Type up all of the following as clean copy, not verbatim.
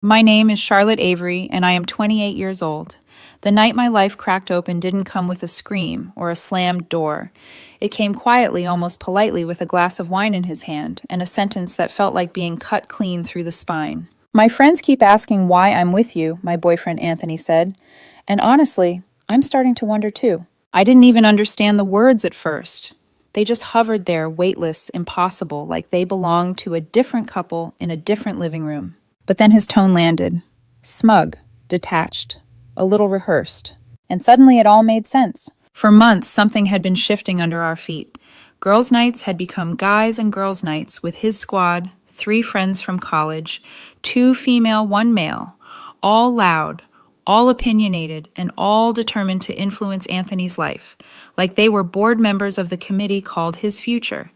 My name is Charlotte Avery, and I am 28 years old. The night my life cracked open didn't come with a scream or a slammed door. It came quietly, almost politely, with a glass of wine in his hand and a sentence that felt like being cut clean through the spine. My friends keep asking why I'm with you, my boyfriend Anthony said. And honestly, I'm starting to wonder too. I didn't even understand the words at first. They just hovered there, weightless, impossible, like they belonged to a different couple in a different living room. But then his tone landed. Smug, detached, a little rehearsed. And suddenly it all made sense. For months, something had been shifting under our feet. Girls' nights had become guys and girls' nights with his squad, 3 friends from college, 2 female, 1 male, all loud, all opinionated, and all determined to influence Anthony's life, like they were board members of the committee called His Future.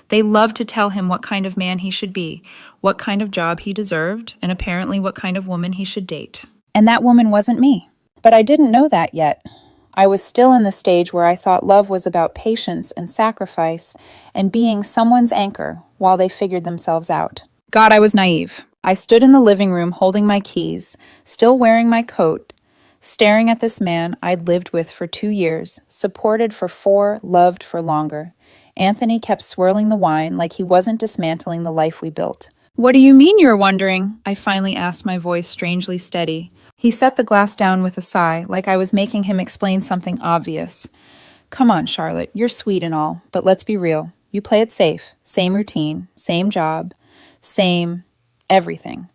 They loved to tell him what kind of man he should be, what kind of job he deserved, and apparently what kind of woman he should date. And that woman wasn't me. But I didn't know that yet. I was still in the stage where I thought love was about patience and sacrifice and being someone's anchor while they figured themselves out. God, I was naive. I stood in the living room holding my keys, still wearing my coat, staring at this man I'd lived with for 2 years, supported for 4, loved for longer. Anthony kept swirling the wine like he wasn't dismantling the life we built. What do you mean you're wondering? I finally asked, my voice strangely steady. He set the glass down with a sigh, like I was making him explain something obvious. Come on, Charlotte, you're sweet and all, but let's be real. You play it safe. Same routine, same job, same everything.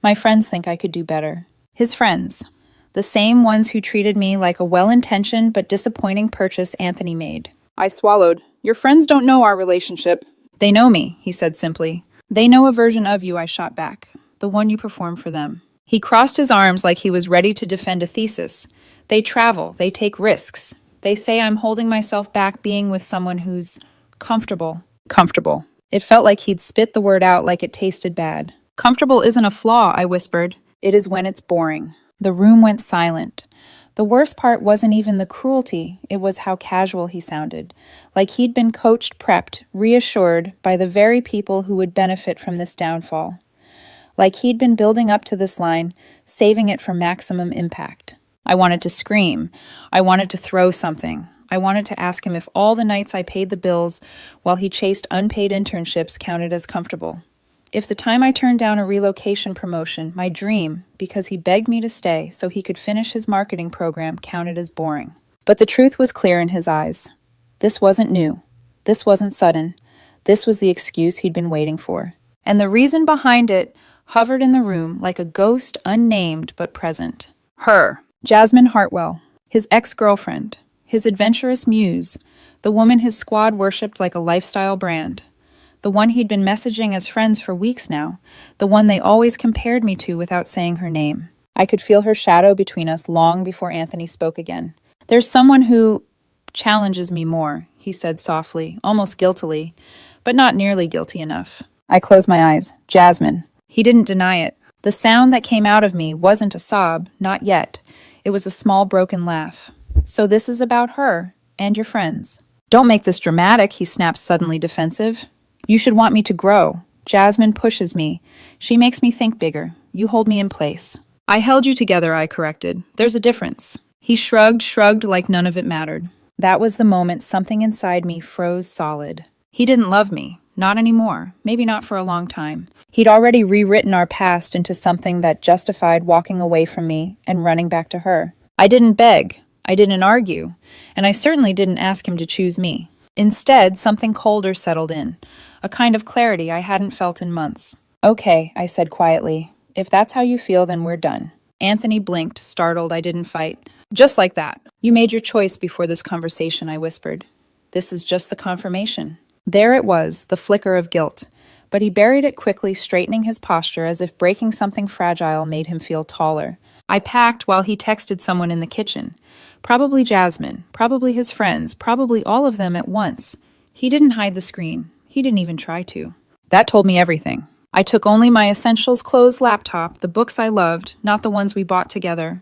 My friends think I could do better. His friends. The same ones who treated me like a well-intentioned but disappointing purchase Anthony made. I swallowed. Your friends don't know our relationship. They know me, he said simply. They know a version of you, I shot back. The one you perform for them. He crossed his arms like he was ready to defend a thesis. They travel. They take risks. They say I'm holding myself back being with someone who's comfortable. Comfortable. It felt like he'd spit the word out like it tasted bad. Comfortable isn't a flaw, I whispered. It is when it's boring. The room went silent. The worst part wasn't even the cruelty, it was how casual he sounded. Like he'd been coached, prepped, reassured by the very people who would benefit from this downfall. Like he'd been building up to this line, saving it for maximum impact. I wanted to scream. I wanted to throw something. I wanted to ask him if all the nights I paid the bills while he chased unpaid internships counted as comfortable. If the time I turned down a relocation promotion, my dream, because he begged me to stay so he could finish his marketing program, counted as boring. But the truth was clear in his eyes. This wasn't new. This wasn't sudden. This was the excuse he'd been waiting for. And the reason behind it hovered in the room like a ghost, unnamed but present. Her, Jasmine Hartwell, his ex-girlfriend, his adventurous muse, the woman his squad worshipped like a lifestyle brand. The one he'd been messaging as friends for weeks now, the one they always compared me to without saying her name. I could feel her shadow between us long before Anthony spoke again. There's someone who challenges me more, he said softly, almost guiltily, but not nearly guilty enough. I closed my eyes. Jasmine. He didn't deny it. The sound that came out of me wasn't a sob, not yet. It was a small broken laugh. So this is about her and your friends. Don't make this dramatic, he snapped, suddenly defensive. You should want me to grow. Jasmine pushes me. She makes me think bigger. You hold me in place. I held you together, I corrected. There's a difference. He shrugged like none of it mattered. That was the moment something inside me froze solid. He didn't love me. Not anymore. Maybe not for a long time. He'd already rewritten our past into something that justified walking away from me and running back to her. I didn't beg. I didn't argue. And I certainly didn't ask him to choose me. Instead, something colder settled in, a kind of clarity I hadn't felt in months. Okay, I said quietly. If that's how you feel, then we're done. Anthony blinked, startled I didn't fight. Just like that. You made your choice before this conversation, I whispered. This is just the confirmation. There it was, the flicker of guilt. But he buried it quickly, straightening his posture as if breaking something fragile made him feel taller. I packed while he texted someone in the kitchen. Probably Jasmine, probably his friends, probably all of them at once. He didn't hide the screen. He didn't even try to. That told me everything. I took only my essentials clothes laptop, the books I loved, not the ones we bought together.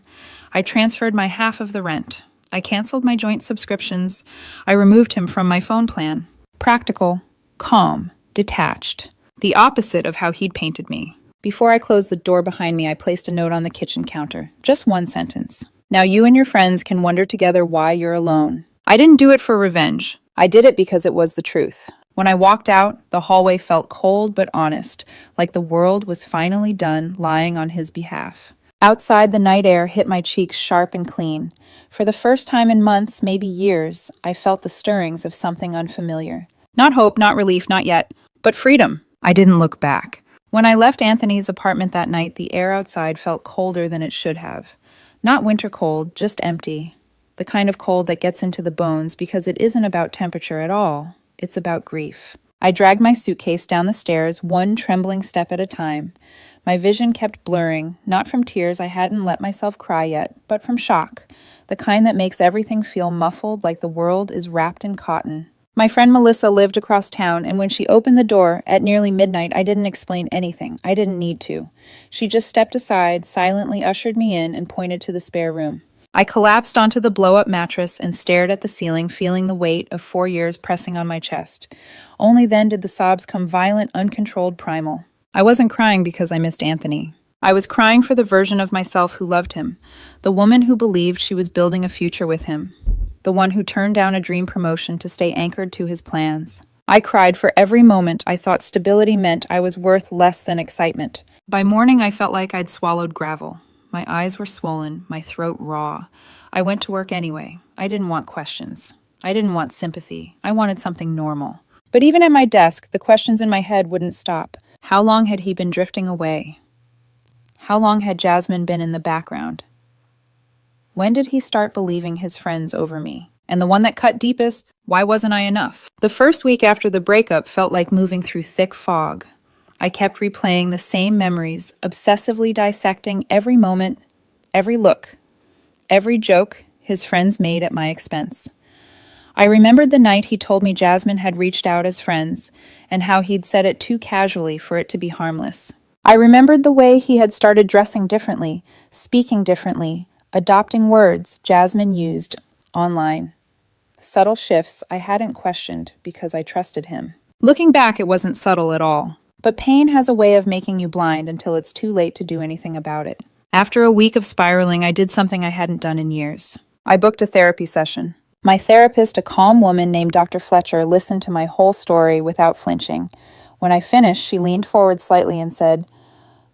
I transferred my half of the rent. I canceled my joint subscriptions. I removed him from my phone plan. Practical, calm, detached. The opposite of how he'd painted me. Before I closed the door behind me, I placed a note on the kitchen counter. Just one sentence. Now you and your friends can wonder together why you're alone. I didn't do it for revenge. I did it because it was the truth. When I walked out, the hallway felt cold but honest, like the world was finally done lying on his behalf. Outside, the night air hit my cheeks sharp and clean. For the first time in months, maybe years, I felt the stirrings of something unfamiliar. Not hope, not relief, not yet, but freedom. I didn't look back. When I left Anthony's apartment that night, the air outside felt colder than it should have. Not winter cold, just empty. The kind of cold that gets into the bones because it isn't about temperature at all. It's about grief. I dragged my suitcase down the stairs, one trembling step at a time. My vision kept blurring, not from tears, I hadn't let myself cry yet, but from shock, the kind that makes everything feel muffled like the world is wrapped in cotton. My friend Melissa lived across town, and when she opened the door at nearly midnight, I didn't explain anything. I didn't need to. She just stepped aside, silently ushered me in, and pointed to the spare room. I collapsed onto the blow-up mattress and stared at the ceiling, feeling the weight of 4 years pressing on my chest. Only then did the sobs come violent, uncontrolled, primal. I wasn't crying because I missed Anthony. I was crying for the version of myself who loved him, the woman who believed she was building a future with him, the one who turned down a dream promotion to stay anchored to his plans. I cried for every moment I thought stability meant I was worth less than excitement. By morning, I felt like I'd swallowed gravel. My eyes were swollen, my throat raw. I went to work anyway. I didn't want questions. I didn't want sympathy. I wanted something normal. But even at my desk, the questions in my head wouldn't stop. How long had he been drifting away? How long had Jasmine been in the background? When did he start believing his friends over me? And the one that cut deepest, why wasn't I enough? The first week after the breakup felt like moving through thick fog. I kept replaying the same memories, obsessively dissecting every moment, every look, every joke his friends made at my expense. I remembered the night he told me Jasmine had reached out as friends, and how he'd said it too casually for it to be harmless. I remembered the way he had started dressing differently, speaking differently, adopting words Jasmine used online. Subtle shifts I hadn't questioned because I trusted him. Looking back, it wasn't subtle at all. But pain has a way of making you blind until it's too late to do anything about it. After a week of spiraling, I did something I hadn't done in years. I booked a therapy session. My therapist, a calm woman named Dr. Fletcher, listened to my whole story without flinching. When I finished, she leaned forward slightly and said,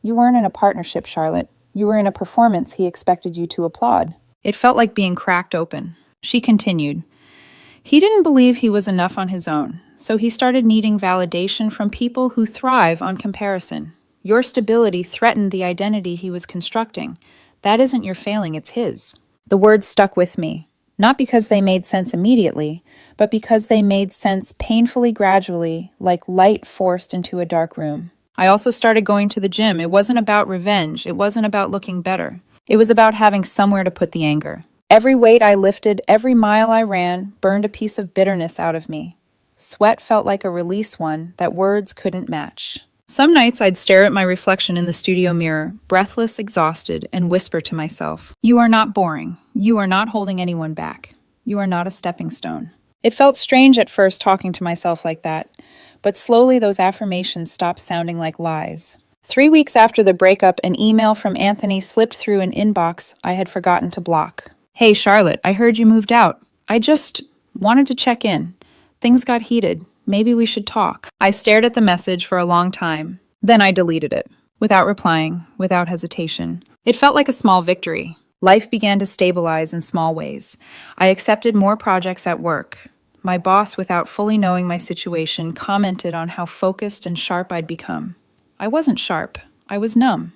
"You weren't in a partnership, Charlotte. You were in a performance he expected you to applaud." It felt like being cracked open. She continued, "He didn't believe he was enough on his own, so he started needing validation from people who thrive on comparison. Your stability threatened the identity he was constructing. That isn't your failing, it's his." The words stuck with me, not because they made sense immediately, but because they made sense painfully gradually, like light forced into a dark room. I also started going to the gym. It wasn't about revenge. It wasn't about looking better. It was about having somewhere to put the anger. Every weight I lifted, every mile I ran, burned a piece of bitterness out of me. Sweat felt like a release one that words couldn't match. Some nights I'd stare at my reflection in the studio mirror, breathless, exhausted, and whisper to myself, "You are not boring. You are not holding anyone back. You are not a stepping stone." It felt strange at first talking to myself like that, but slowly those affirmations stopped sounding like lies. 3 weeks after the breakup, an email from Anthony slipped through an inbox I had forgotten to block. "Hey, Charlotte, I heard you moved out. I just wanted to check in. Things got heated. Maybe we should talk." I stared at the message for a long time. Then I deleted it, without replying, without hesitation. It felt like a small victory. Life began to stabilize in small ways. I accepted more projects at work. My boss, without fully knowing my situation, commented on how focused and sharp I'd become. I wasn't sharp. I was numb.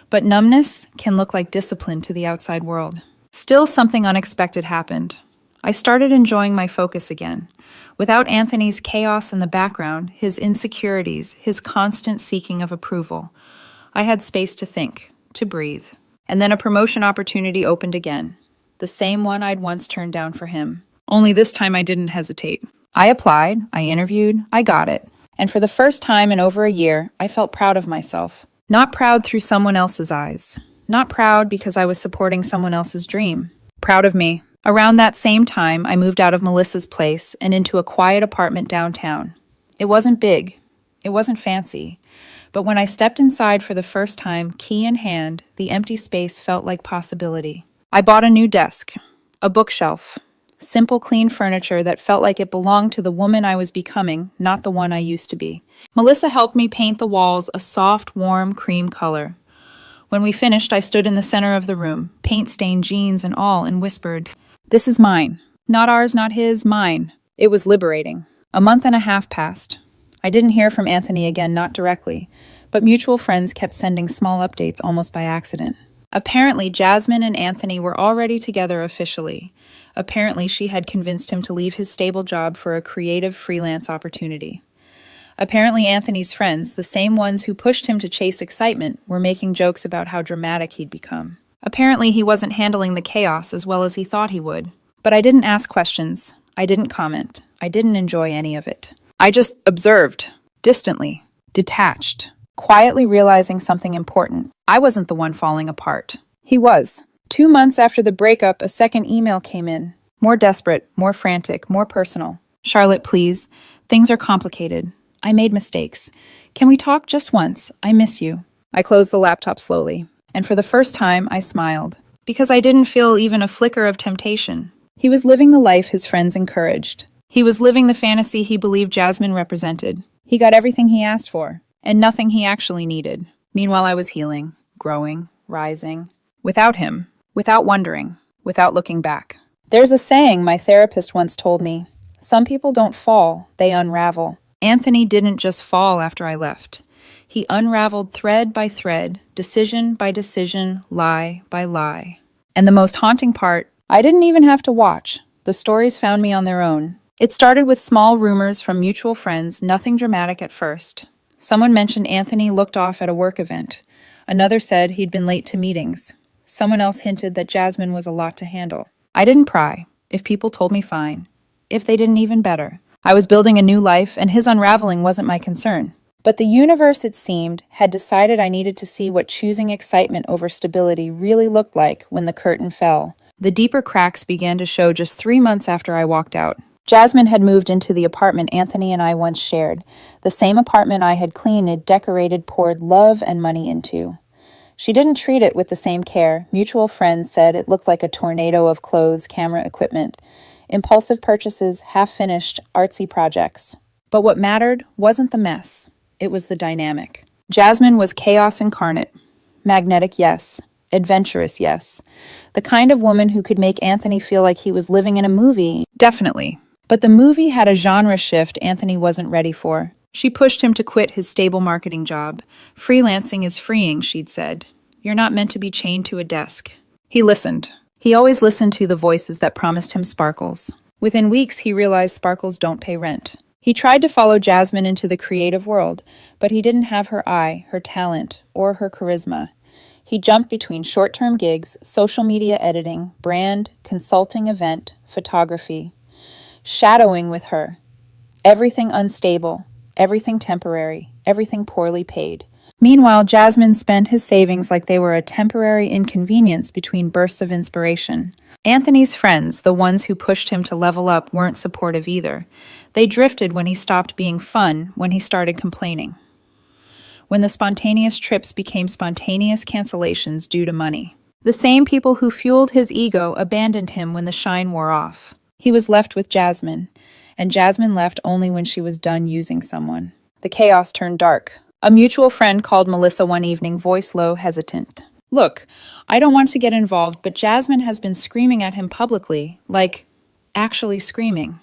But numbness can look like discipline to the outside world. Still, something unexpected happened. I started enjoying my focus again. Without Anthony's chaos in the background, his insecurities, his constant seeking of approval, I had space to think, to breathe. And then a promotion opportunity opened again. The same one I'd once turned down for him. Only this time I didn't hesitate. I applied, I interviewed, I got it. And for the first time in over a year, I felt proud of myself. Not proud through someone else's eyes. Not proud because I was supporting someone else's dream. Proud of me. Around that same time, I moved out of Melissa's place and into a quiet apartment downtown. It wasn't big. It wasn't fancy. But when I stepped inside for the first time, key in hand, the empty space felt like possibility. I bought a new desk, a bookshelf, simple, clean furniture that felt like it belonged to the woman I was becoming, not the one I used to be. Melissa helped me paint the walls a soft, warm cream color. When we finished, I stood in the center of the room, paint-stained jeans and all, and whispered, "This is mine. Not ours, not his, mine." It was liberating. A month and a half passed. I didn't hear from Anthony again, not directly, but mutual friends kept sending small updates almost by accident. Apparently, Jasmine and Anthony were already together officially. Apparently, she had convinced him to leave his stable job for a creative freelance opportunity. Apparently, Anthony's friends, the same ones who pushed him to chase excitement, were making jokes about how dramatic he'd become. Apparently, he wasn't handling the chaos as well as he thought he would. But I didn't ask questions. I didn't comment. I didn't enjoy any of it. I just observed, distantly, detached, quietly realizing something important. I wasn't the one falling apart. He was. 2 months after the breakup, a second email came in. More desperate, more frantic, more personal. "Charlotte, please. Things are complicated. I made mistakes. Can we talk just once? I miss you." I closed the laptop slowly, and for the first time, I smiled, because I didn't feel even a flicker of temptation. He was living the life his friends encouraged. He was living the fantasy he believed Jasmine represented. He got everything he asked for, and nothing he actually needed. Meanwhile, I was healing, growing, rising. Without him, without wondering, without looking back. There's a saying my therapist once told me: some people don't fall, they unravel. Anthony didn't just fall after I left. He unraveled thread by thread, decision by decision, lie by lie. And the most haunting part, I didn't even have to watch. The stories found me on their own. It started with small rumors from mutual friends, nothing dramatic at first. Someone mentioned Anthony looked off at a work event. Another said he'd been late to meetings. Someone else hinted that Jasmine was a lot to handle. I didn't pry. If people told me, fine. If they didn't, even better. I was building a new life, and his unraveling wasn't my concern. But the universe, it seemed, had decided I needed to see what choosing excitement over stability really looked like when the curtain fell. The deeper cracks began to show just 3 months after I walked out. Jasmine had moved into the apartment Anthony and I once shared, the same apartment I had cleaned, decorated, poured love and money into. She didn't treat it with the same care. Mutual friends said it looked like a tornado of clothes, camera equipment, impulsive purchases, half-finished, artsy projects. But what mattered wasn't the mess. It was the dynamic. Jasmine was chaos incarnate. Magnetic, yes. Adventurous, yes. The kind of woman who could make Anthony feel like he was living in a movie, definitely. But the movie had a genre shift Anthony wasn't ready for. She pushed him to quit his stable marketing job. "Freelancing is freeing," she'd said. "You're not meant to be chained to a desk." He listened. He always listened to the voices that promised him sparkles. Within weeks, he realized sparkles don't pay rent. He tried to follow Jasmine into the creative world, but he didn't have her eye, her talent, or her charisma. He jumped between short-term gigs, social media editing, brand, consulting, event, photography, shadowing with her. Everything unstable, everything temporary, everything poorly paid. Meanwhile, Jasmine spent his savings like they were a temporary inconvenience between bursts of inspiration. Anthony's friends, the ones who pushed him to level up, weren't supportive either. They drifted when he stopped being fun, when he started complaining. When the spontaneous trips became spontaneous cancellations due to money. The same people who fueled his ego abandoned him when the shine wore off. He was left with Jasmine, and Jasmine left only when she was done using someone. The chaos turned dark. A mutual friend called Melissa one evening, voice low, hesitant. "Look, I don't want to get involved, but Jasmine has been screaming at him publicly, like, actually screaming,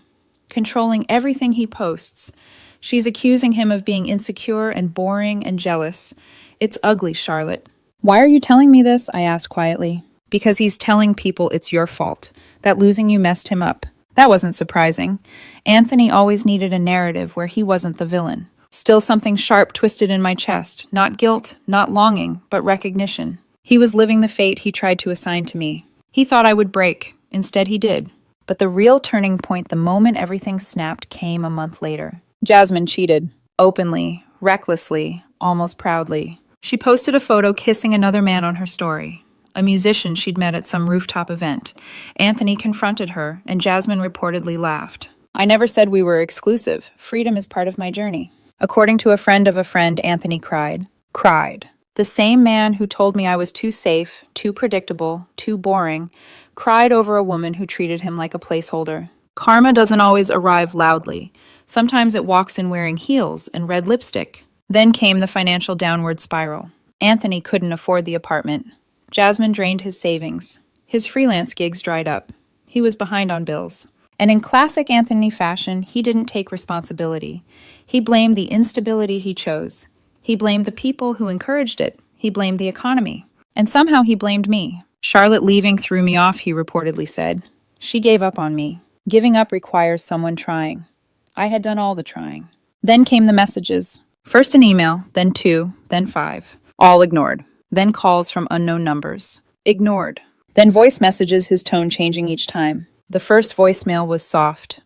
controlling everything he posts. She's accusing him of being insecure and boring and jealous. It's ugly, Charlotte." "Why are you telling me this?" I asked quietly. "Because he's telling people it's your fault, that losing you messed him up." That wasn't surprising. Anthony always needed a narrative where he wasn't the villain. Still something sharp twisted in my chest, not guilt, not longing, but recognition. He was living the fate he tried to assign to me. He thought I would break. Instead, he did. But the real turning point, the moment everything snapped, came a month later. Jasmine cheated. Openly, recklessly, almost proudly. She posted a photo kissing another man on her story. A musician she'd met at some rooftop event. Anthony confronted her, and Jasmine reportedly laughed. "I never said we were exclusive. Freedom is part of my journey." According to a friend of a friend, Anthony cried. Cried. The same man who told me I was too safe, too predictable, too boring, cried over a woman who treated him like a placeholder. Karma doesn't always arrive loudly. Sometimes it walks in wearing heels and red lipstick. Then came the financial downward spiral. Anthony couldn't afford the apartment. Jasmine drained his savings. His freelance gigs dried up. He was behind on bills. And in classic Anthony fashion, he didn't take responsibility. He blamed the instability he chose. He blamed the people who encouraged it. He blamed the economy. And somehow he blamed me. Charlotte leaving threw me off, he reportedly said. She gave up on me. Giving up requires someone trying. I had done all the trying. Then came the messages. First an email, then 2, then 5. All ignored. Then calls from unknown numbers. Ignored. Then voice messages, his tone changing each time. The first voicemail was soft.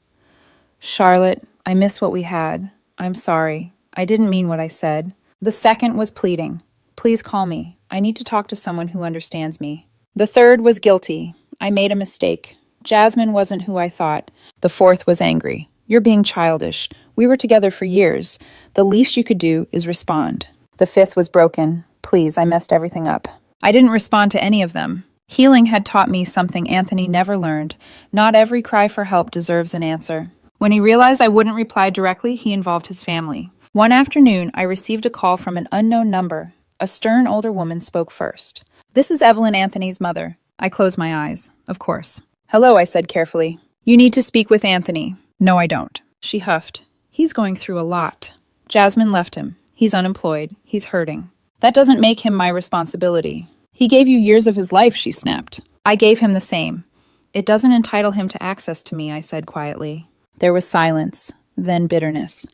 Charlotte, I miss what we had. I'm sorry. I didn't mean what I said. The second was pleading. Please call me. I need to talk to someone who understands me. The third was guilty. I made a mistake. Jasmine wasn't who I thought. The fourth was angry. You're being childish. We were together for years. The least you could do is respond. The fifth was broken. Please, I messed everything up. I didn't respond to any of them. Healing had taught me something Anthony never learned. Not every cry for help deserves an answer. When he realized I wouldn't reply directly, he involved his family. One afternoon, I received a call from an unknown number. A stern older woman spoke first. This is Evelyn Anthony's mother. I closed my eyes. Of course. Hello, I said carefully. You need to speak with Anthony. No, I don't. She huffed. He's going through a lot. Jasmine left him. He's unemployed. He's hurting. That doesn't make him my responsibility. He gave you years of his life, she snapped. I gave him the same. It doesn't entitle him to access to me, I said quietly. There was silence, then bitterness.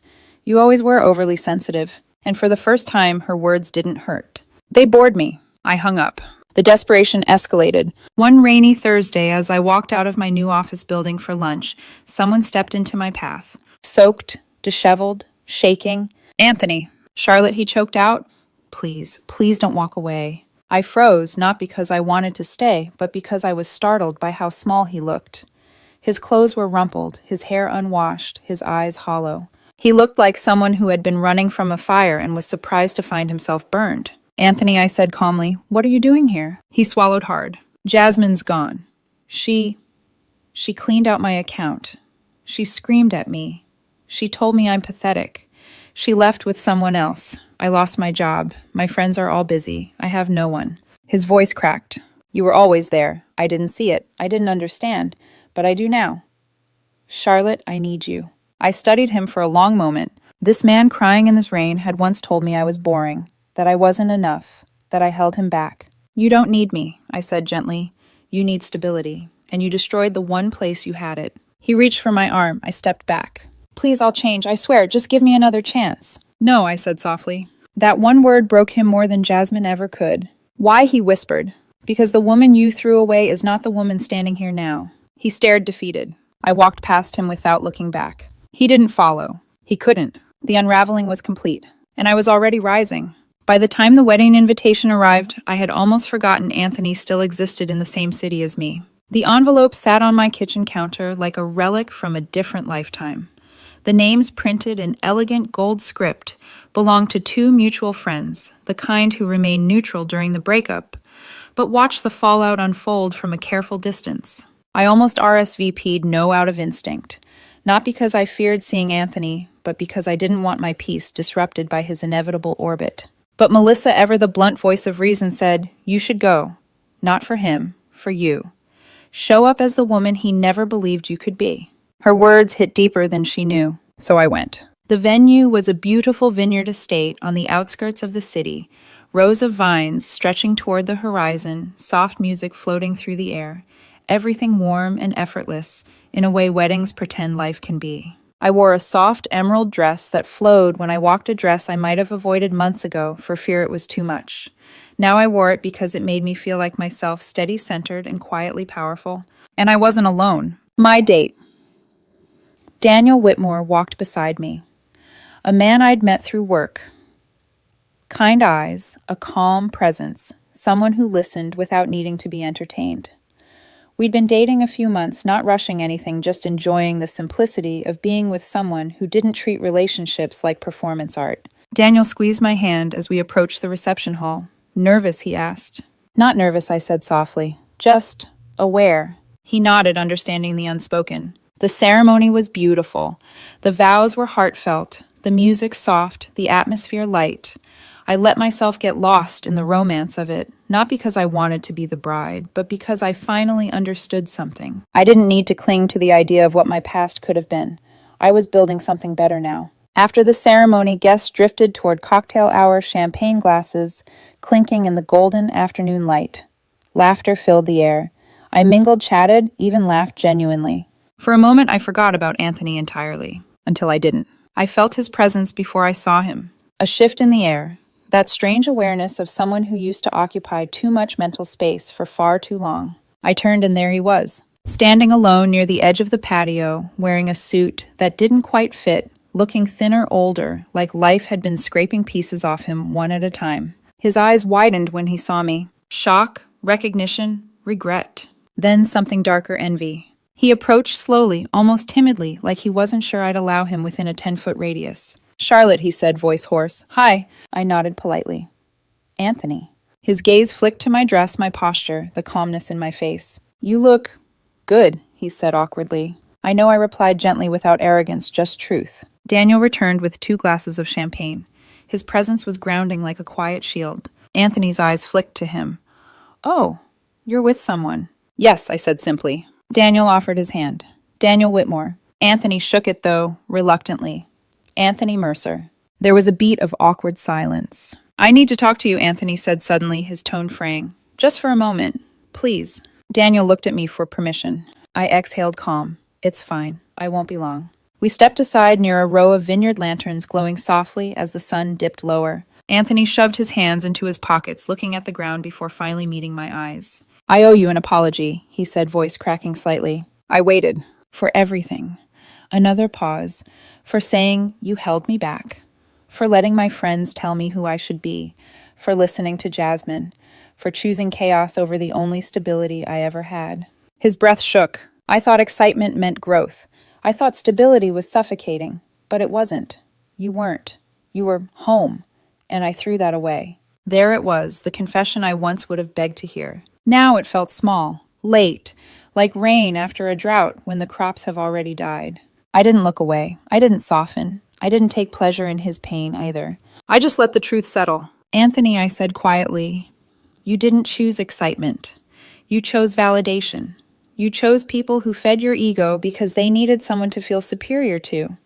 You always were overly sensitive, and for the first time, her words didn't hurt. They bored me. I hung up. The desperation escalated. One rainy Thursday, as I walked out of my new office building for lunch, someone stepped into my path. Soaked, disheveled, shaking. Anthony. Charlotte, he choked out. Please, please don't walk away. I froze, not because I wanted to stay, but because I was startled by how small he looked. His clothes were rumpled, his hair unwashed, his eyes hollow. He looked like someone who had been running from a fire and was surprised to find himself burned. Anthony, I said calmly, what are you doing here? He swallowed hard. Jasmine's gone. She cleaned out my account. She screamed at me. She told me I'm pathetic. She left with someone else. I lost my job. My friends are all busy. I have no one. His voice cracked. You were always there. I didn't see it. I didn't understand. But I do now. Charlotte, I need you. I studied him for a long moment. This man crying in this rain had once told me I was boring, that I wasn't enough, that I held him back. You don't need me, I said gently. You need stability, and you destroyed the one place you had it. He reached for my arm. I stepped back. Please, I'll change. I swear, just give me another chance. No, I said softly. That one word broke him more than Jasmine ever could. Why, he whispered. Because the woman you threw away is not the woman standing here now. He stared defeated. I walked past him without looking back. He didn't follow. He couldn't. The unraveling was complete, and I was already rising. By the time the wedding invitation arrived, I had almost forgotten Anthony still existed in the same city as me. The envelope sat on my kitchen counter like a relic from a different lifetime. The names printed in elegant gold script belonged to two mutual friends, the kind who remained neutral during the breakup, but watched the fallout unfold from a careful distance. I almost RSVP'd no out of instinct, not because I feared seeing Anthony, but because I didn't want my peace disrupted by his inevitable orbit. But Melissa, ever the blunt voice of reason, said, you should go. Not for him, for you. Show up as the woman he never believed you could be. Her words hit deeper than she knew, so I went. The venue was a beautiful vineyard estate on the outskirts of the city, rows of vines stretching toward the horizon, soft music floating through the air, everything warm and effortless, in a way weddings pretend life can be. I wore a soft emerald dress that flowed when I walked a dress I might have avoided months ago for fear it was too much. Now I wore it because it made me feel like myself, steady-centered and quietly powerful. And I wasn't alone. My date. Daniel Whitmore walked beside me. A man I'd met through work. Kind eyes, a calm presence, someone who listened without needing to be entertained. We'd been dating a few months, not rushing anything, just enjoying the simplicity of being with someone who didn't treat relationships like performance art. Daniel squeezed my hand as we approached the reception hall. Nervous, he asked. Not nervous, I said softly. Just aware. He nodded, understanding the unspoken. The ceremony was beautiful. The vows were heartfelt, the music soft, the atmosphere light. I let myself get lost in the romance of it, not because I wanted to be the bride, but because I finally understood something. I didn't need to cling to the idea of what my past could have been. I was building something better now. After the ceremony, guests drifted toward cocktail hour, champagne glasses clinking in the golden afternoon light. Laughter filled the air. I mingled, chatted, even laughed genuinely. For a moment, I forgot about Anthony entirely, until I didn't. I felt his presence before I saw him. A shift in the air. That strange awareness of someone who used to occupy too much mental space for far too long. I turned and there he was, standing alone near the edge of the patio, wearing a suit that didn't quite fit, looking thinner, older, like life had been scraping pieces off him one at a time. His eyes widened when he saw me. Shock, recognition, regret. Then something darker, envy. He approached slowly, almost timidly, like he wasn't sure I'd allow him within a 10-foot radius. Charlotte, he said, voice hoarse. Hi. I nodded politely. Anthony. His gaze flicked to my dress, my posture, the calmness in my face. You look good, he said awkwardly. I know I replied gently without arrogance, just truth. Daniel returned with 2 glasses of champagne. His presence was grounding like a quiet shield. Anthony's eyes flicked to him. Oh, you're with someone. Yes, I said simply. Daniel offered his hand. Daniel Whitmore. Anthony shook it, though, reluctantly. Anthony Mercer. There was a beat of awkward silence. I need to talk to you, Anthony said suddenly, his tone fraying. Just for a moment. Please. Daniel looked at me for permission. I exhaled calm. It's fine. I won't be long. We stepped aside near a row of vineyard lanterns glowing softly as the sun dipped lower. Anthony shoved his hands into his pockets, looking at the ground before finally meeting my eyes. I owe you an apology, he said, voice cracking slightly. I waited. For everything. Another pause. For saying you held me back. For letting my friends tell me who I should be. For listening to Jasmine. For choosing chaos over the only stability I ever had. His breath shook. I thought excitement meant growth. I thought stability was suffocating. But it wasn't. You weren't. You were home. And I threw that away. There it was, the confession I once would have begged to hear. Now it felt small, late, like rain after a drought when the crops have already died. I didn't look away. I didn't soften. I didn't take pleasure in his pain either. I just let the truth settle. Anthony, I said quietly, you didn't choose excitement. You chose validation. You chose people who fed your ego because they needed someone to feel superior to.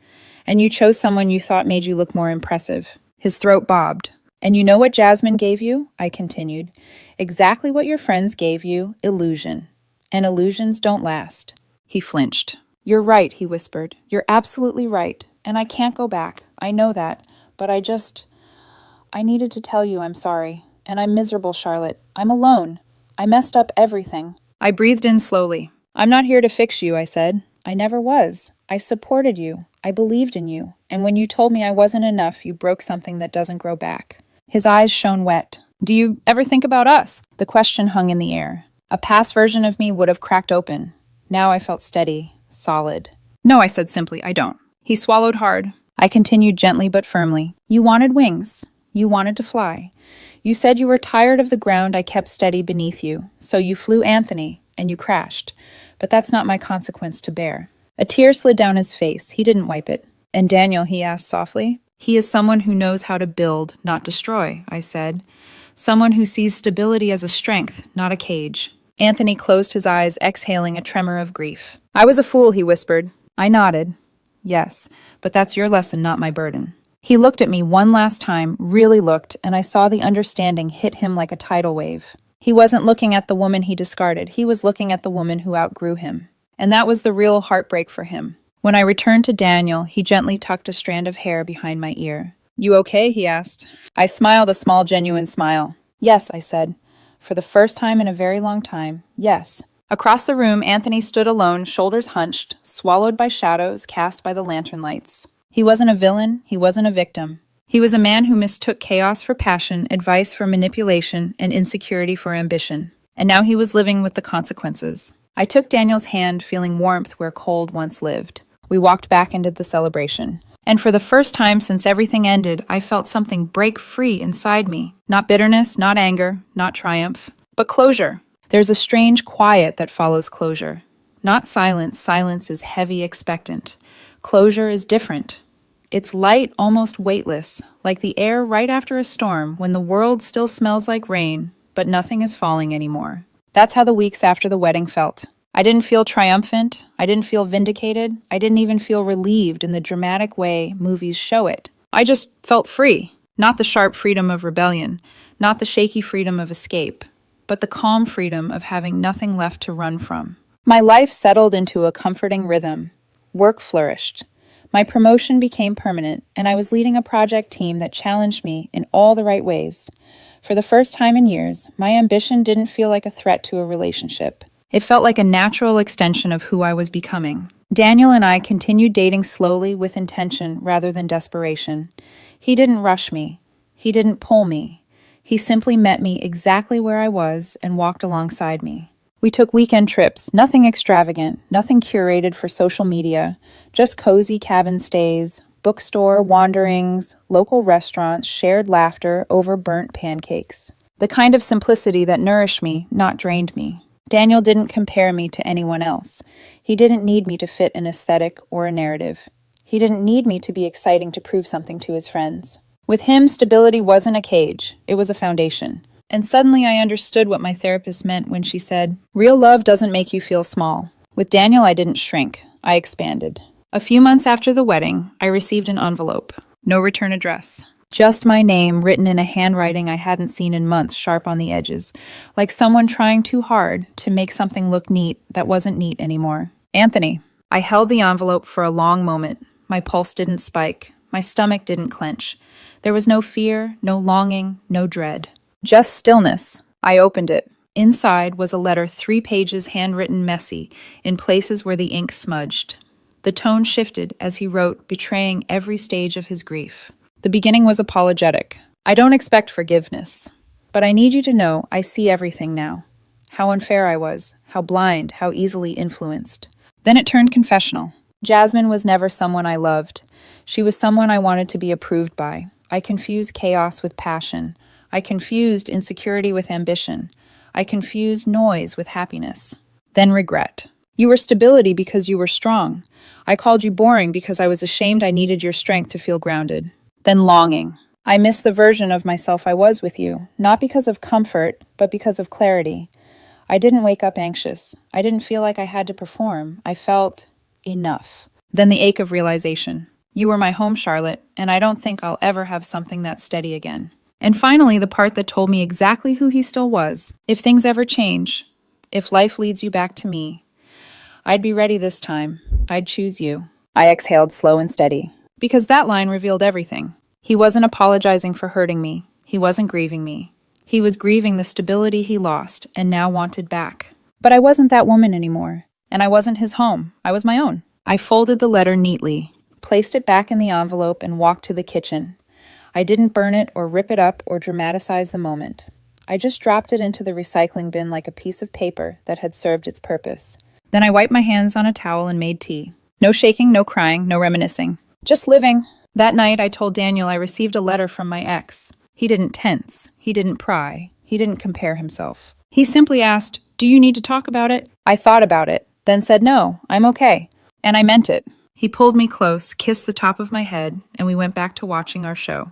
And you chose someone you thought made you look more impressive. His throat bobbed. And you know what Jasmine gave you? I continued. Exactly what your friends gave you, illusion. And illusions don't last. He flinched. You're right, he whispered. You're absolutely right. And I can't go back. I know that. But I needed to tell you I'm sorry. And I'm miserable, Charlotte. I'm alone. I messed up everything. I breathed in slowly. I'm not here to fix you, I said. I never was. I supported you. I believed in you. And when you told me I wasn't enough, you broke something that doesn't grow back. His eyes shone wet. Do you ever think about us? The question hung in the air. A past version of me would have cracked open. Now I felt steady, solid. No, I said simply, I don't. He swallowed hard. I continued gently but firmly. You wanted wings. You wanted to fly. You said you were tired of the ground I kept steady beneath you. So you flew Anthony, and you crashed. But that's not my consequence to bear. A tear slid down his face. He didn't wipe it. And Daniel, he asked softly. He is someone who knows how to build, not destroy, I said. Someone who sees stability as a strength, not a cage. Anthony closed his eyes, exhaling a tremor of grief. I was a fool, he whispered. I nodded. Yes, but that's your lesson, not my burden. He looked at me one last time, really looked, and I saw the understanding hit him like a tidal wave. He wasn't looking at the woman he discarded. He was looking at the woman who outgrew him. And that was the real heartbreak for him. When I returned to Daniel, he gently tucked a strand of hair behind my ear. You okay? He asked. I smiled a small, genuine smile. Yes, I said. For the first time in a very long time, yes. Across the room, Anthony stood alone, shoulders hunched, swallowed by shadows cast by the lantern lights. He wasn't a villain. He wasn't a victim. He was a man who mistook chaos for passion, advice for manipulation, and insecurity for ambition. And now he was living with the consequences. I took Daniel's hand, feeling warmth where cold once lived. We walked back into the celebration. And for the first time since everything ended, I felt something break free inside me. Not bitterness, not anger, not triumph, but closure. There's a strange quiet that follows closure. Not silence. Silence is heavy, expectant. Closure is different. It's light, almost weightless, like the air right after a storm when the world still smells like rain, but nothing is falling anymore. That's how the weeks after the wedding felt. I didn't feel triumphant. I didn't feel vindicated. I didn't even feel relieved in the dramatic way movies show it. I just felt free. Not the sharp freedom of rebellion, not the shaky freedom of escape, but the calm freedom of having nothing left to run from. My life settled into a comforting rhythm. Work flourished. My promotion became permanent, and I was leading a project team that challenged me in all the right ways. For the first time in years, my ambition didn't feel like a threat to a relationship. It felt like a natural extension of who I was becoming. Daniel and I continued dating slowly with intention rather than desperation. He didn't rush me. He didn't pull me. He simply met me exactly where I was and walked alongside me. We took weekend trips, nothing extravagant, nothing curated for social media, just cozy cabin stays, bookstore wanderings, local restaurants, shared laughter over burnt pancakes. The kind of simplicity that nourished me, not drained me. Daniel didn't compare me to anyone else. He didn't need me to fit an aesthetic or a narrative. He didn't need me to be exciting to prove something to his friends. With him, stability wasn't a cage, it was a foundation. And suddenly I understood what my therapist meant when she said, "Real love doesn't make you feel small." With Daniel, I didn't shrink. I expanded. A few months after the wedding, I received an envelope. No return address. Just my name written in a handwriting I hadn't seen in months, sharp on the edges, like someone trying too hard to make something look neat that wasn't neat anymore. Anthony. I held the envelope for a long moment. My pulse didn't spike. My stomach didn't clench. There was no fear, no longing, no dread. Just stillness. I opened it. Inside was a letter 3 pages handwritten messy, in places where the ink smudged. The tone shifted as he wrote, betraying every stage of his grief. The beginning was apologetic. "I don't expect forgiveness, but I need you to know I see everything now. How unfair I was, how blind, how easily influenced." Then it turned confessional. Jasmine was never someone I loved. She was someone I wanted to be approved by. I confused chaos with passion. I confused insecurity with ambition. I confused noise with happiness. Then regret. "You were stability because you were strong. I called you boring because I was ashamed I needed your strength to feel grounded." Then longing. "I miss the version of myself I was with you, not because of comfort, but because of clarity. I didn't wake up anxious. I didn't feel like I had to perform. I felt enough." Then the ache of realization. "You were my home, Charlotte, and I don't think I'll ever have something that steady again." And finally, the part that told me exactly who he still was. If things ever change, if life leads you back to me, I'd be ready this time. I'd choose you. I exhaled slow and steady. Because that line revealed everything. He wasn't apologizing for hurting me. He wasn't grieving me. He was grieving the stability he lost and now wanted back. But I wasn't that woman anymore. And I wasn't his home. I was my own. I folded the letter neatly, placed it back in the envelope, and walked to the kitchen. I didn't burn it or rip it up or dramatize the moment. I just dropped it into the recycling bin like a piece of paper that had served its purpose. Then I wiped my hands on a towel and made tea. No shaking, no crying, no reminiscing. Just living. That night, I told Daniel I received a letter from my ex. He didn't tense. He didn't pry. He didn't compare himself. He simply asked, "Do you need to talk about it?" I thought about it, then said, "No, I'm okay." And I meant it. He pulled me close, kissed the top of my head, and we went back to watching our show.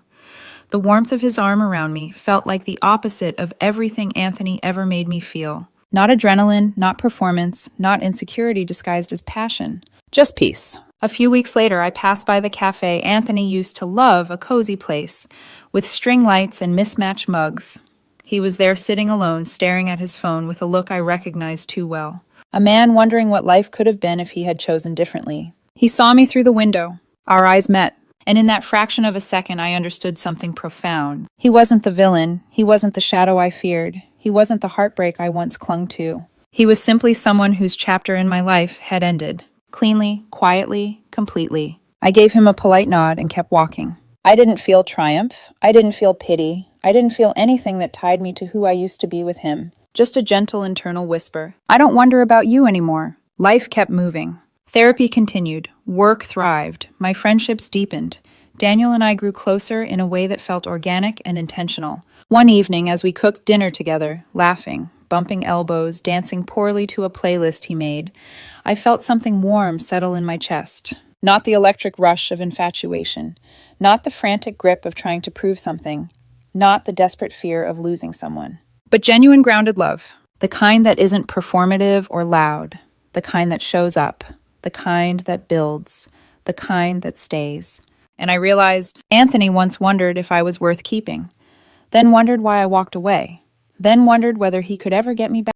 The warmth of his arm around me felt like the opposite of everything Anthony ever made me feel. Not adrenaline, not performance, not insecurity disguised as passion. Just peace. A few weeks later, I passed by the cafe Anthony used to love, a cozy place, with string lights and mismatched mugs. He was there sitting alone, staring at his phone with a look I recognized too well. A man wondering what life could have been if he had chosen differently. He saw me through the window. Our eyes met. And in that fraction of a second, I understood something profound. He wasn't the villain. He wasn't the shadow I feared. He wasn't the heartbreak I once clung to. He was simply someone whose chapter in my life had ended. Cleanly, quietly, completely. I gave him a polite nod and kept walking. I didn't feel triumph. I didn't feel pity. I didn't feel anything that tied me to who I used to be with him. Just a gentle internal whisper. I don't wonder about you anymore. Life kept moving. Therapy continued. Work thrived. My friendships deepened. Daniel and I grew closer in a way that felt organic and intentional. One evening, as we cooked dinner together, laughing, bumping elbows, dancing poorly to a playlist he made, I felt something warm settle in my chest. Not the electric rush of infatuation, not the frantic grip of trying to prove something, not the desperate fear of losing someone, but genuine grounded love, the kind that isn't performative or loud, the kind that shows up, the kind that builds, the kind that stays. And I realized Anthony once wondered if I was worth keeping, then wondered why I walked away, then wondered whether he could ever get me back.